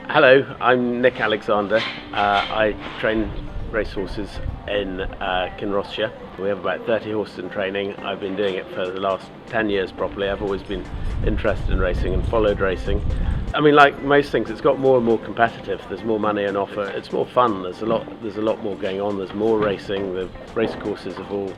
Hello, I'm Nick Alexander. I train racehorses in Kinrossshire. We have about 30 horses in training. I've been doing it for the last 10 years properly. I've always been interested in racing and followed racing. I mean, like most things, it's got more and more competitive. There's more money on offer. It's more fun. There's a lot more going on. There's more racing. The racecourses have all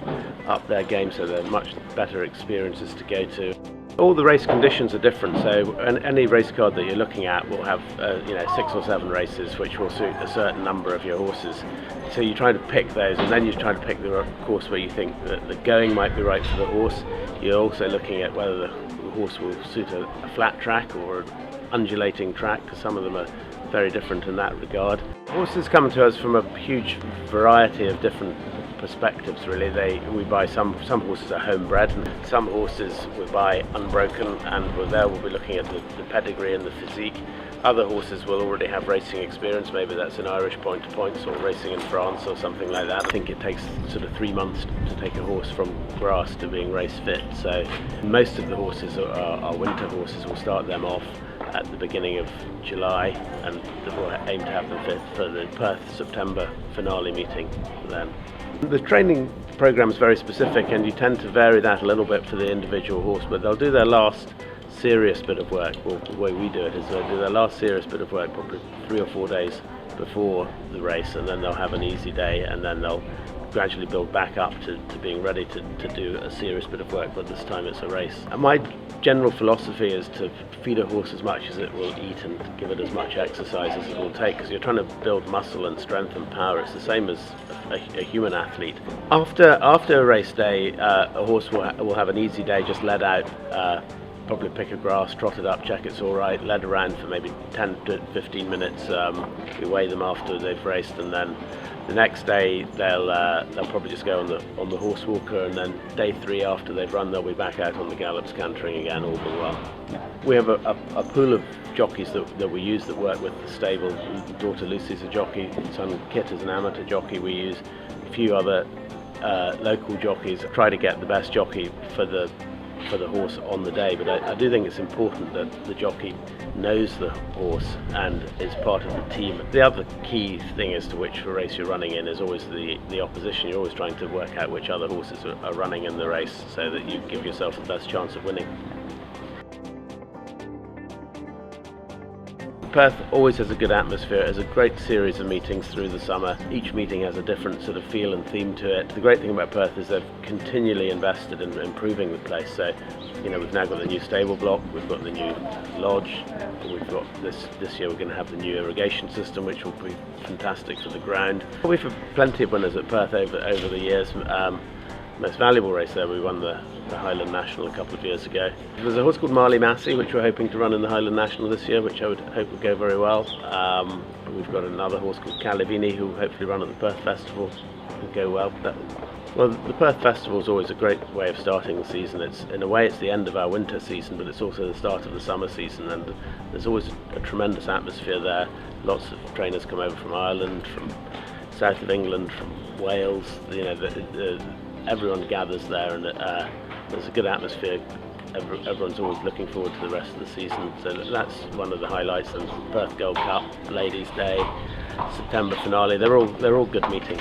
upped their game, so they're much better experiences to go to. All the race conditions are different, so any race card that you're looking at will have 6 or 7 races which will suit a certain number of your horses. So you try to pick those, and then you try to pick the course where you think that the going might be right for the horse. You're also looking at whether the horse will suit a flat track or an undulating track, because some of them are very different in that regard. Horses come to us from a huge variety of different perspectives, really. We buy some horses are homebred, and some horses we buy unbroken, and we'll be looking at the pedigree and the physique. Other horses will already have racing experience. Maybe that's an Irish point to points or racing in France or something like that. I think it takes sort of 3 months to take a horse from grass to being race fit. So most of the horses are winter horses. We'll start them off at the beginning of July, and we'll aim to have them fit for the Perth September finale meeting then. The training program is very specific, and you tend to vary that a little bit for the individual horse, but they'll do their last serious bit of work. Well, the way we do it is they'll do their last serious bit of work probably 3 or 4 days before the race, and then they'll have an easy day, and then they'll gradually build back up to being ready to do a serious bit of work, but this time it's a race. And my general philosophy is to feed a horse as much as it will eat and give it as much exercise as it will take, because you're trying to build muscle and strength and power. It's the same as a human athlete. After a race day, a horse will have an easy day, just led out, probably pick a grass, trot it up, check it's all right, led around for maybe 10 to 15 minutes. We weigh them after they've raced, and then the next day they'll probably just go on the horse walker, and then day 3 after they've run, they'll be back out on the gallops cantering again, all being well. We have a pool of jockeys that we use that work with the stable. Daughter Lucy's a jockey, son Kit is an amateur jockey. We use a few other local jockeys, try to get the best jockey for the horse on the day, but I do think it's important that the jockey knows the horse and is part of the team. The other key thing as to which race you're running in is always the opposition. You're always trying to work out which other horses are running in the race so that you give yourself the best chance of winning. Perth always has a good atmosphere. It has a great series of meetings through the summer. Each meeting has a different sort of feel and theme to it. The great thing about Perth is they've continually invested in improving the place. So, we've now got the new stable block, we've got the new lodge, we've got this year we're going to have the new irrigation system, which will be fantastic for the ground. We've had plenty of winners at Perth over the years. Most valuable race there, we won the Highland National a couple of years ago. There's a horse called Marley Massey, which we're hoping to run in the Highland National this year, which I would hope would go very well. We've got another horse called Calavini, who will hopefully run at the Perth Festival and go well. Well, the Perth Festival is always a great way of starting the season. In a way, it's the end of our winter season, but it's also the start of the summer season, and there's always a tremendous atmosphere there. Lots of trainers come over from Ireland, from south of England, from Wales. Everyone gathers there, and there's a good atmosphere. Everyone's always looking forward to the rest of the season, so that's one of the highlights. And Perth Gold Cup, Ladies' Day, September finale, they're all good meetings.